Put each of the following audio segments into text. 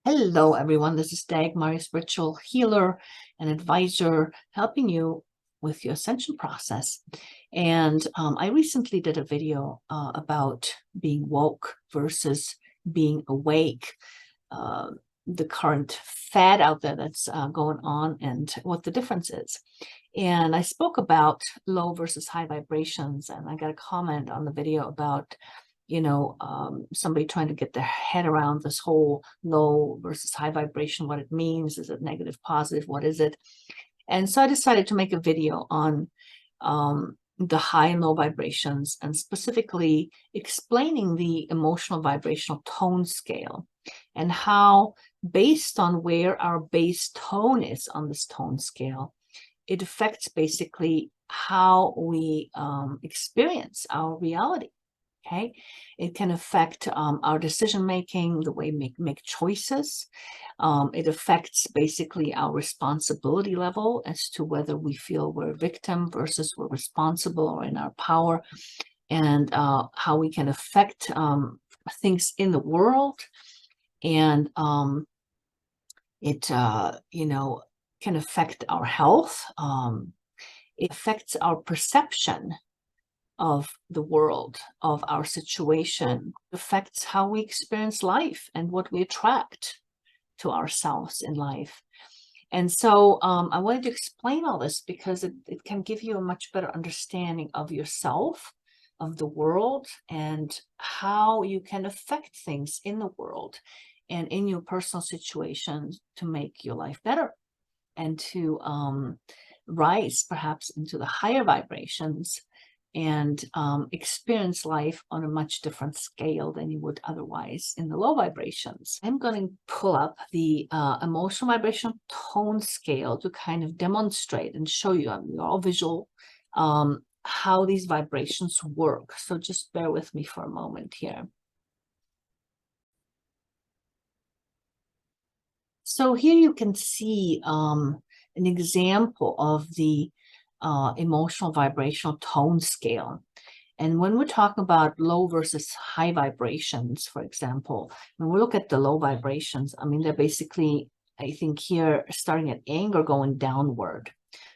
Hello, everyone. This is Dagmar, spiritual healer and advisor, helping you with your ascension process. And I recently did a video about being woke versus being awake, uh, the current fad out there that's going on and what the difference is. And I spoke about low versus high vibrations, and I got a comment on the video about somebody trying to get their head around this whole low versus high vibration, what it means. Is it negative, positive? What is it? And so I decided to make a video on the high and low vibrations, and specifically explaining the emotional vibrational tone scale and how, based on where our base tone is on this tone scale, it affects basically how we experience our reality. Okay, it can affect our decision making, the way we make choices. It affects basically our responsibility level as to whether we feel we're a victim versus we're responsible or in our power, and how we can affect things in the world. And it can affect our health. It affects our perception of the world, of our situation. It affects how we experience life and what we attract to ourselves in life. And so I wanted to explain all this because it can give you a much better understanding of yourself, of the world, and how you can affect things in the world and in your personal situations to make your life better and to rise perhaps into the higher vibrations and experience life on a much different scale than you would otherwise in the low vibrations. I'm going to pull up the emotional vibrational tone scale to kind of demonstrate and show you, all visual, how these vibrations work. So just bear with me for a moment here. So here you can see an example of the emotional vibrational tone scale. And when we're talking about low versus high vibrations, for example, when we look at the low vibrations, I mean, they're basically, I think here, starting at anger going downward.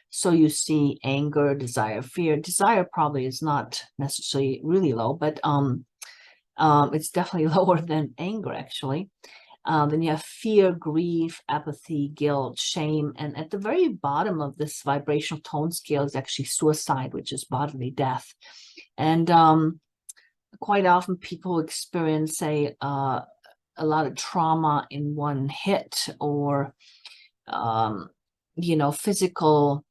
So you see anger, desire, fear. Desire probably is not necessarily really low, but it's definitely lower than anger, actually. Then you have fear, grief, apathy, guilt, shame. And at the very bottom of this vibrational tone scale is actually suicide, which is bodily death. And quite often people experience, say, a lot of trauma in one hit, or, physical,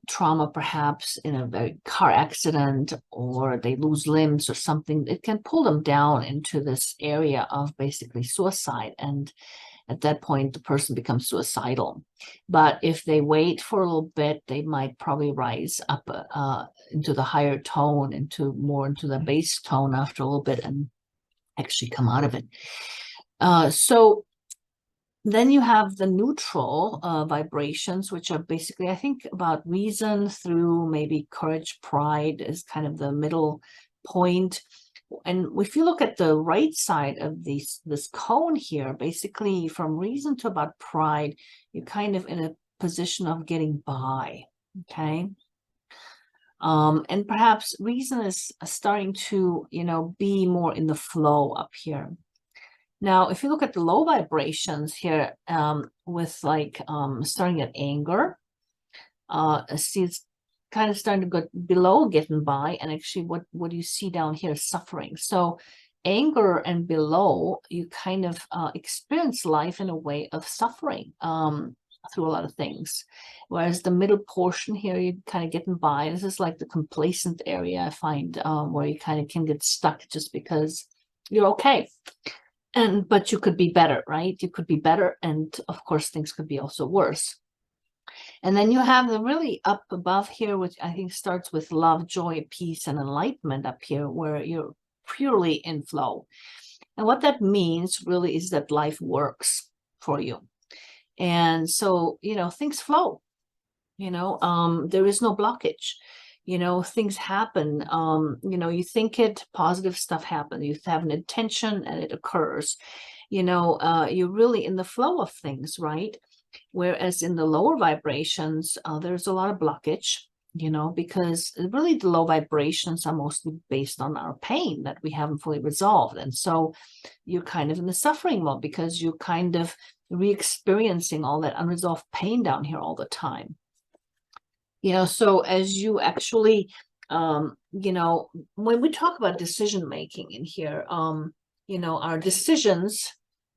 trauma perhaps in a very car accident, or they lose limbs or something. It can pull them down into this area of basically suicide. And at that point, the person becomes suicidal. But if they wait for a little bit, they might probably rise up into the higher tone, into the bass tone after a little bit, and actually come out of it. So then you have the neutral vibrations, which are basically, I think, about reason through maybe courage, pride is kind of the middle point. And if you look at the right side of this cone here, basically from reason to about pride, you're kind of in a position of getting by, okay? And perhaps reason is starting to, be more in the flow up here. Now, if you look at the low vibrations here, with like starting at anger, see it's kind of starting to go below getting by, and actually what you see down here is suffering. So anger and below, you kind of experience life in a way of suffering through a lot of things. Whereas the middle portion here, you kind of getting by. This is like the complacent area, I find, where you kind of can get stuck just because you're okay. But you could be better, right? You could be better. And of course, things could be also worse. And then you have the really up above here, which I think starts with love, joy, peace, and enlightenment up here, where you're purely in flow. And what that means really is that life works for you. And so, things flow, there is no blockage. Things happen. You think it, positive stuff happens. You have an intention and it occurs. you're really in the flow of things, right? Whereas in the lower vibrations, there's a lot of blockage, because really the low vibrations are mostly based on our pain that we haven't fully resolved. And so you're kind of in the suffering mode because you're kind of re-experiencing all that unresolved pain down here all the time. So as you actually, when we talk about decision making in here, our decisions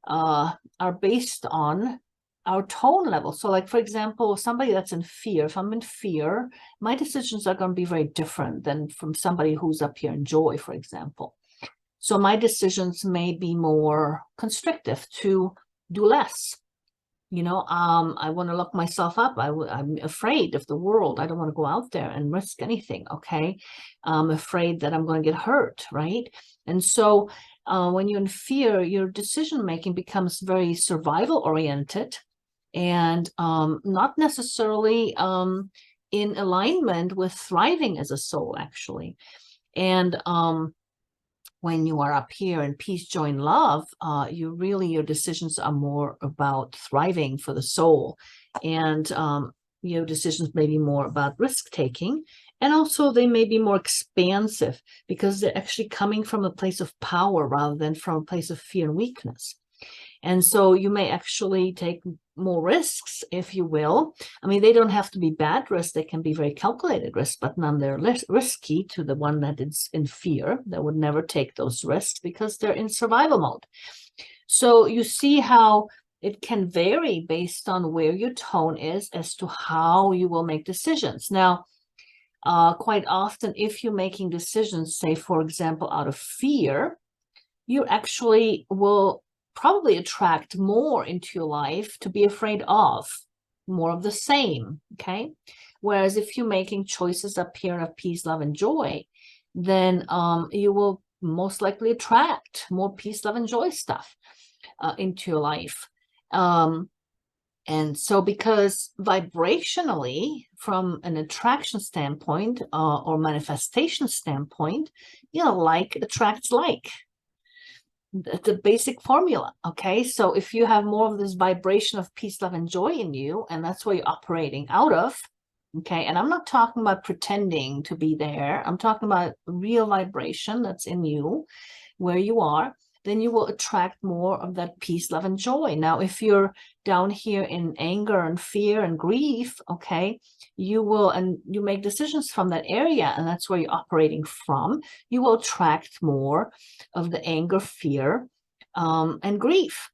are based on our tone level. So like, for example, somebody that's in fear, if I'm in fear, my decisions are going to be very different than from somebody who's up here in joy, for example. So my decisions may be more constrictive to do less. I want to lock myself up. I'm afraid of the world. I don't want to go out there and risk anything. Okay. I'm afraid that I'm going to get hurt. Right. And so when you're in fear, your decision making becomes very survival oriented and not necessarily in alignment with thriving as a soul, actually. And when you are up here in peace, joy, and love, your decisions are more about thriving for the soul. And your decisions may be more about risk taking. And also they may be more expansive because they're actually coming from a place of power rather than from a place of fear and weakness. And so you may actually take more risks, if you will. I mean, they don't have to be bad risks. They can be very calculated risks, but none they're less risky to the one that is in fear, that would never take those risks because they're in survival mode. So you see how it can vary based on where your tone is as to how you will make decisions. Now, quite often, if you're making decisions, say, for example, out of fear, you actually will probably attract more into your life to be afraid of, more of the same, okay? Whereas if you're making choices up here of peace, love, and joy, then you will most likely attract more peace, love, and joy stuff into your life. And so because vibrationally, from an attraction standpoint or manifestation standpoint, like attracts like. The basic formula. Okay, so if you have more of this vibration of peace, love, and joy in you, and that's where you're operating out of, okay, and I'm not talking about pretending to be there, I'm talking about real vibration that's in you where you are, then you will attract more of that peace, love, and joy. Now, if you're down here in anger and fear and grief, okay, you will, and you make decisions from that area, and that's where you're operating from, you will attract more of the anger, fear, and grief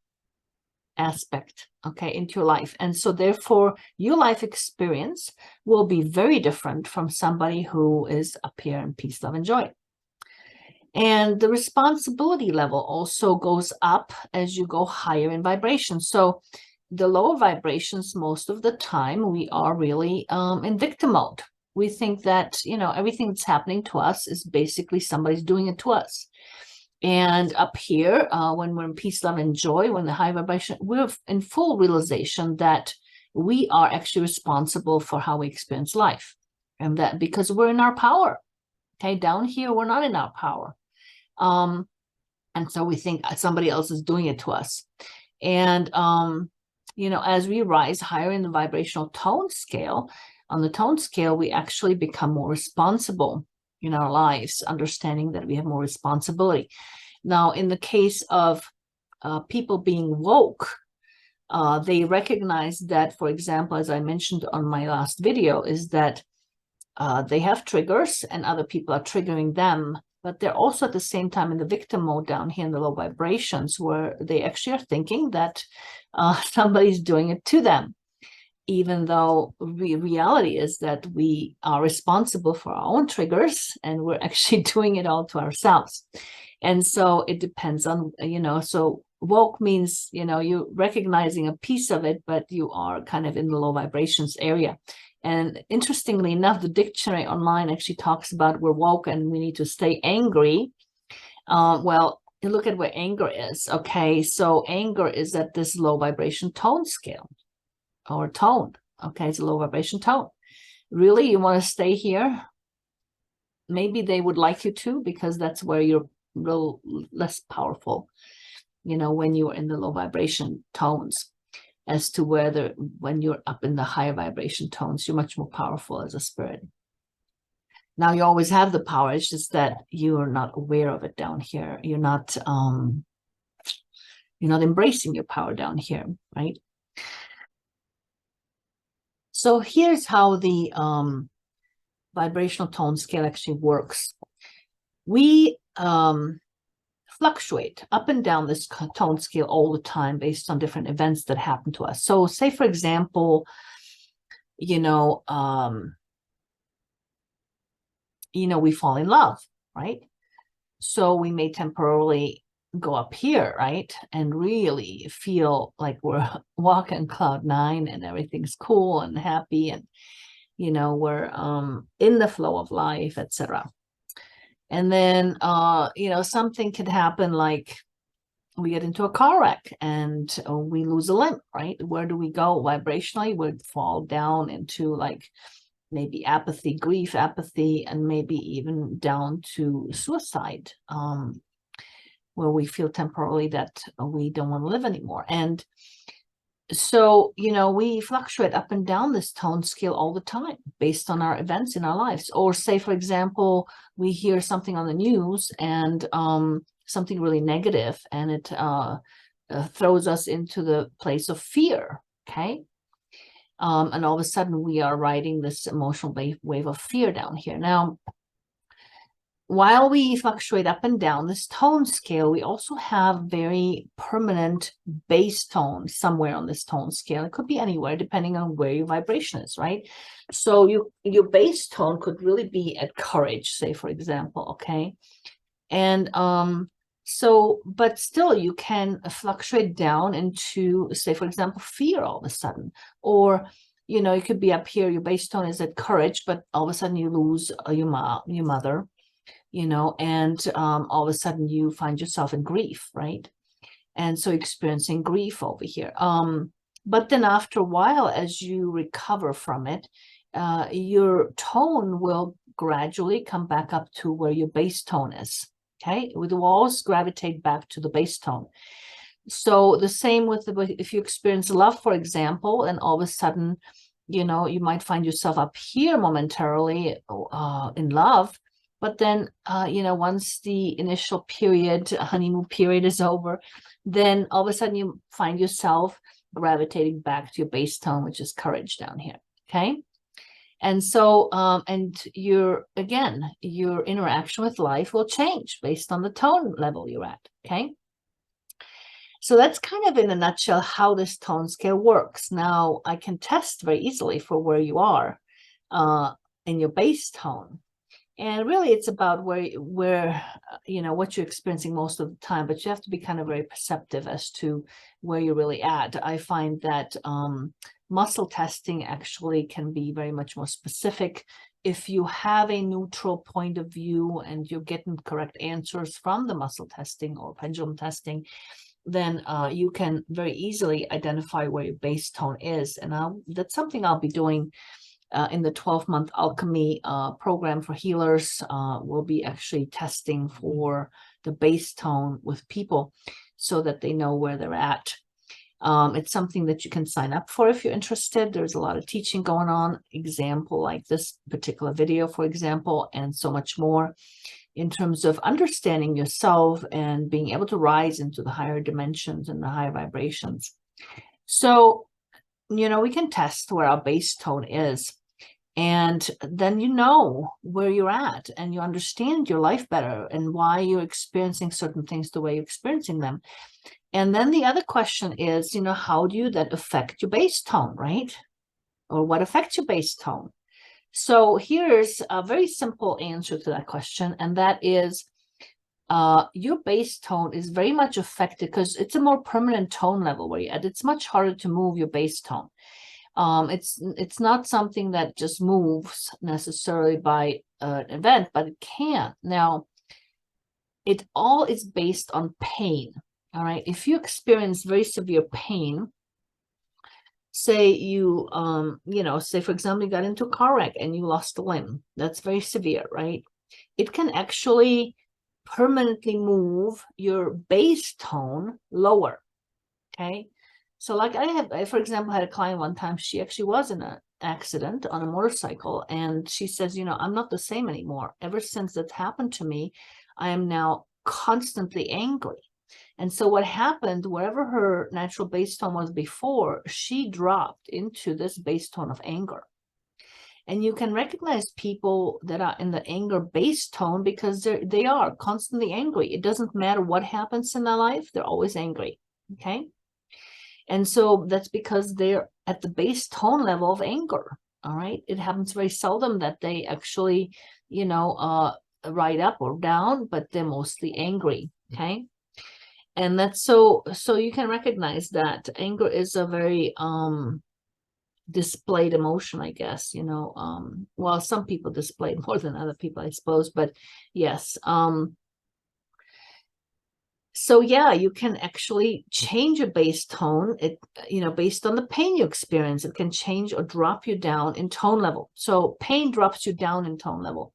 aspect, okay, into your life. And so therefore, your life experience will be very different from somebody who is up here in peace, love, and joy. And the responsibility level also goes up as you go higher in vibration. So the lower vibrations, most of the time, we are really in victim mode. We think that, everything that's happening to us is basically somebody's doing it to us. And up here, when we're in peace, love, and joy, when the high vibration, we're in full realization that we are actually responsible for how we experience life. And that because we're in our power. Okay, down here, we're not in our power. And so we think somebody else is doing it to us. And, as we rise higher in the vibrational tone scale, on the tone scale, we actually become more responsible in our lives, understanding that we have more responsibility. Now, in the case of people being woke, they recognize that, for example, as I mentioned on my last video, is that they have triggers and other people are triggering them, but they're also at the same time in the victim mode down here in the low vibrations where they actually are thinking that somebody's doing it to them, even though reality is that we are responsible for our own triggers and we're actually doing it all to ourselves. And so it depends on, so woke means, you're recognizing a piece of it, but you are kind of in the low vibrations area. And interestingly enough, the dictionary online actually talks about we're woke and we need to stay angry. Well, look at where anger is. Okay, so anger is at this low vibration tone scale or tone. Okay, it's a low vibration tone. Really, you want to stay here? Maybe they would like you to because that's where you're real less powerful. when you're in the low vibration tones, as to whether when you're up in the higher vibration tones, you're much more powerful as a spirit. Now, you always have the power. It's just that you're not aware of it down here. You're not embracing your power down here, right? So here's how the vibrational tone scale actually works. We fluctuate up and down this tone scale all the time based on different events that happen to us. So say, for example, we fall in love, right? So we may temporarily go up here, right? And really feel like we're walking cloud nine and everything's cool and happy, and we're in the flow of life, etc. And then something could happen, like we get into a car wreck and we lose a limb, right? Where do we go vibrationally? We'd fall down into like maybe apathy, grief, apathy, and maybe even down to suicide, where we feel temporarily that we don't want to live anymore. And so, we fluctuate up and down this tone scale all the time based on our events in our lives. Or say, for example, we hear something on the news and something really negative, and it throws us into the place of fear, okay? And all of a sudden we are riding this emotional wave of fear down here. Now, while we fluctuate up and down this tone scale, we also have very permanent base tone somewhere on this tone scale. It could be anywhere depending on where your vibration is, right? So your base tone could really be at courage, say, for example, okay? And but still you can fluctuate down into, say, for example, fear all of a sudden. Or it could be up here, your base tone is at courage, but all of a sudden you lose your mother, and all of a sudden you find yourself in grief, right? And so experiencing grief over here. But then after a while, as you recover from it, your tone will gradually come back up to where your base tone is. Okay, we will always gravitate back to the base tone. So the same with if you experience love, for example, and all of a sudden, you might find yourself up here momentarily in love, but then, once the initial period, honeymoon period, is over, then all of a sudden you find yourself gravitating back to your base tone, which is courage down here. Okay. And so, and your interaction with life will change based on the tone level you're at. Okay. So that's kind of in a nutshell how this tone scale works. Now, I can test very easily for where you are in your base tone. And really, it's about where what you're experiencing most of the time, but you have to be kind of very perceptive as to where you're really at. I find that muscle testing actually can be very much more specific. If you have a neutral point of view and you're getting correct answers from the muscle testing or pendulum testing, then you can very easily identify where your base tone is. And that's something I'll be doing in the 12-month alchemy program for healers. We'll be actually testing for the base tone with people so that they know where they're at. It's something that you can sign up for if you're interested. There's a lot of teaching going on, example like this particular video, for example, and so much more in terms of understanding yourself and being able to rise into the higher dimensions and the higher vibrations. So, we can test where our base tone is. And then where you're at, and you understand your life better and why you're experiencing certain things the way you're experiencing them. And then the other question is, how do you that affect your base tone, right? Or what affects your base tone? So here's a very simple answer to that question, and that is your base tone is very much affected because it's a more permanent tone level where you're at. It's much harder to move your base tone. It's not something that just moves necessarily by an event, but it can. Now, it all is based on pain. All right. If you experience very severe pain, say you, say, for example, you got into a car wreck and you lost a limb, that's very severe, right? It can actually permanently move your bass tone lower. Okay. So like I, for example, had a client one time, she actually was in an accident on a motorcycle. And she says, you know, I'm not the same anymore. Ever since that happened to me, I am now constantly angry. And so what happened, wherever her natural bass tone was before, she dropped into this bass tone of anger. And you can recognize people that are in the anger bass tone because they are constantly angry. It doesn't matter what happens in their life, they're always angry. Okay. And so that's because they're at the base tone level of anger. All right. It happens very seldom that they actually, you know, ride up or down, but they're mostly angry. Okay. And that's so you can recognize that anger is a very displayed emotion, I guess, you know. Well, some people display it more than other people, I suppose, but yes. So yeah, you can actually change a bass tone, you know, based on the pain you experience. It can change or drop you down in tone level. So pain drops you down in tone level.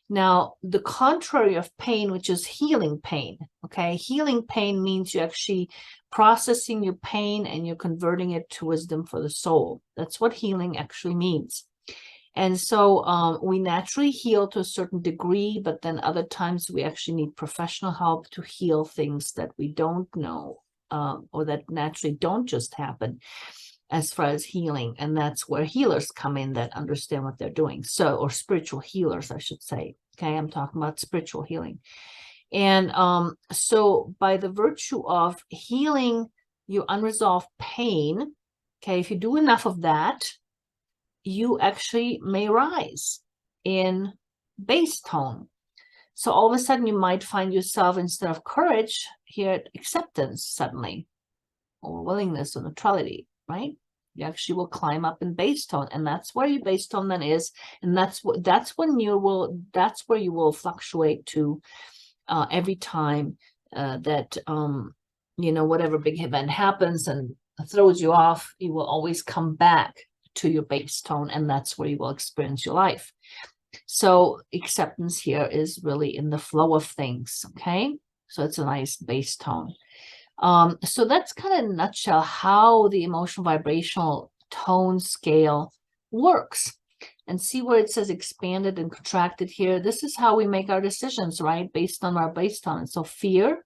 Now, the contrary of pain, which is healing pain, okay? Healing pain means you're actually processing your pain and you're converting it to wisdom for the soul. That's what healing actually means. And so we naturally heal to a certain degree, but then other times we actually need professional help to heal things that we don't know or that naturally don't just happen as far as healing. And that's where healers come in that understand what they're doing. So, or spiritual healers, I should say. Okay, I'm talking about spiritual healing. And so by the virtue of healing your unresolved pain, okay, if you do enough of that, you actually may rise in bass tone. So all of a sudden you might find yourself, instead of courage, here at acceptance suddenly, or willingness or neutrality, right? You actually will climb up in bass tone, and that's where your bass tone then is, and that's where you will fluctuate to every time that you know, whatever big event happens and throws you off, you will always come back to your bass tone, and that's where you will experience your life. So acceptance here is really in the flow of things. Okay, so it's a nice bass tone. So that's kind of in a nutshell how the emotional vibrational tone scale works. And see where it says expanded and contracted here. This is how we make our decisions, right? Based on our bass tone. And so fear,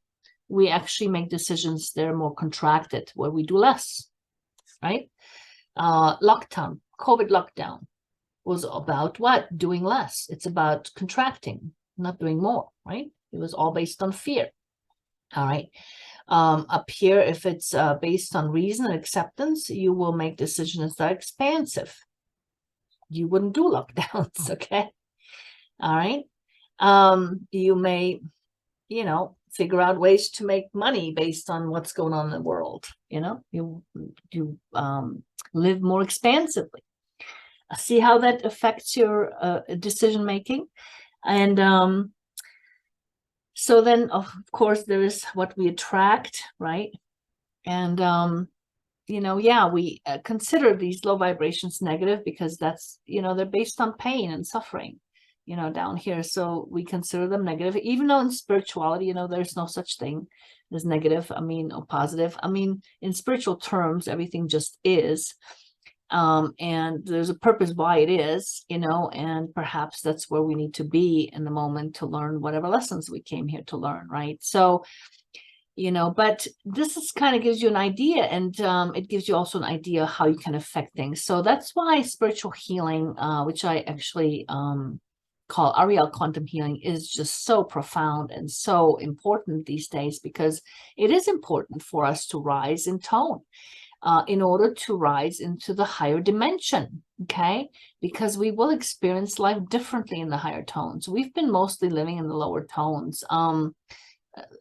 we actually make decisions that are more contracted, where we do less, right? Lockdown, COVID lockdown was about what? Doing less. It's about contracting, not doing more, right? It was all based on fear. All right. Up here, if it's based on reason and acceptance, you will make decisions that are expansive. You wouldn't do lockdowns, okay? All right. You may, you know, figure out ways to make money based on what's going on in the world. You know, you live more expansively. See how that affects your decision making. And so then, of course, there is what we attract, right? And you know, yeah, we consider these low vibrations negative because that's, you know, they're based on pain and suffering, you know, down here. So we consider them negative, even though in spirituality, you know, there's no such thing as negative, I mean, or positive. I mean, in spiritual terms, everything just is. And there's a purpose why it is, you know, and perhaps that's where we need to be in the moment to learn whatever lessons we came here to learn, right? So, you know, but this is kind of gives you an idea, and it gives you also an idea how you can affect things. So that's why spiritual healing, which I actually call Ariel quantum healing, is just so profound and so important these days, because it is important for us to rise in tone in order to rise into the higher dimension, okay? Because we will experience life differently in the higher tones. We've been mostly living in the lower tones.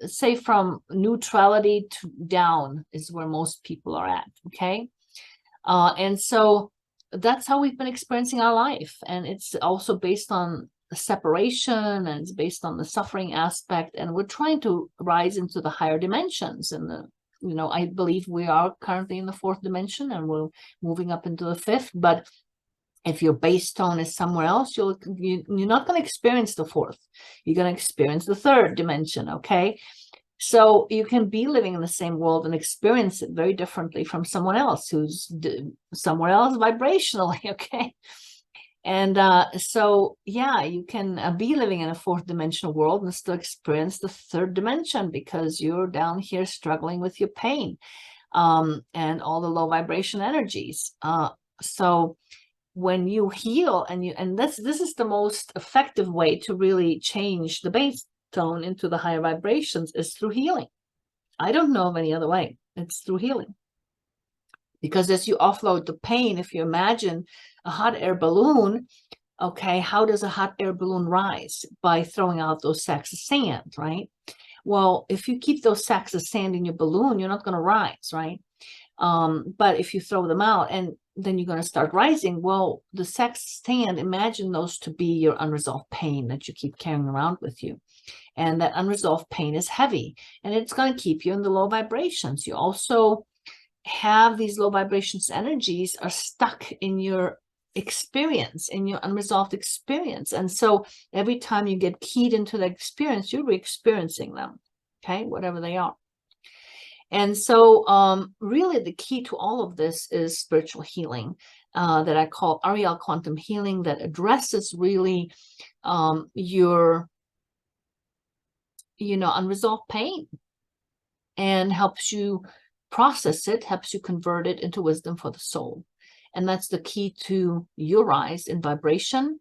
Say from neutrality to down is where most people are at, okay? And so that's how we've been experiencing our life. And it's also based on the separation, and it's based on the suffering aspect. And we're trying to rise into the higher dimensions. And the, you know, I believe we are currently in the 4th dimension, and we're moving up into the 5th. But If your base tone is somewhere else, you're not going to experience the fourth. You're going to experience the third dimension, okay? So you can be living in the same world and experience it very differently from someone else who's somewhere else vibrationally, okay? And so, yeah, you can be living in a fourth dimensional world and still experience the third dimension because you're down here struggling with your pain and all the low vibration energies. So when you heal and this is the most effective way to really change the base tone into the higher vibrations is through healing. I don't know of any other way. It's through healing. Because as you offload the pain, if you imagine a hot air balloon, okay, how does a hot air balloon rise? By throwing out those sacks of sand, right? Well, if you keep those sacks of sand in your balloon, you're not going to rise, right? But if you throw them out and then you're going to start rising, well, the sacks of sand, imagine those to be your unresolved pain that you keep carrying around with you. And that unresolved pain is heavy and it's going to keep you in the low vibrations. You also have these low vibrations energies are stuck in your experience, in your unresolved experience. And so every time you get keyed into the experience, you're re-experiencing them, okay, whatever they are. And so really the key to all of this is spiritual healing that I call Ariel quantum healing, that addresses really your, unresolved pain and helps you process it, helps you convert it into wisdom for the soul. And that's the key to your rise in vibration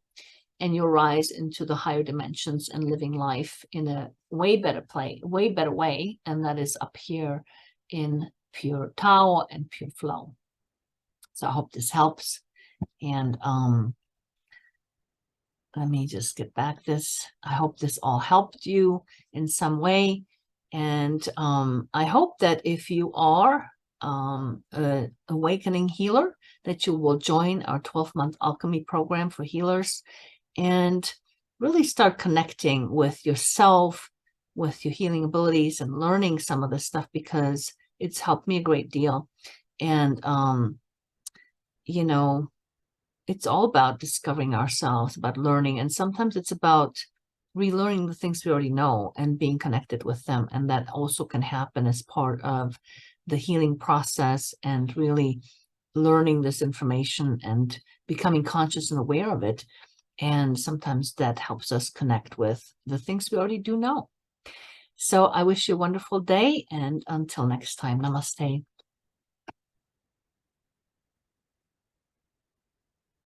and your rise into the higher dimensions and living life in a way better way. And that is up here in pure Tao and pure flow. So I hope this helps. And let me just get back this. I hope this all helped you in some way. And I hope that if you are an awakening healer, that you will join our 12-month alchemy program for healers and really start connecting with yourself, with your healing abilities and learning some of this stuff because it's helped me a great deal. And, it's all about discovering ourselves, about learning. And sometimes it's about relearning the things we already know and being connected with them. And that also can happen as part of the healing process and really learning this information and becoming conscious and aware of it. And sometimes that helps us connect with the things we already do know. So I wish you a wonderful day. And until next time, namaste.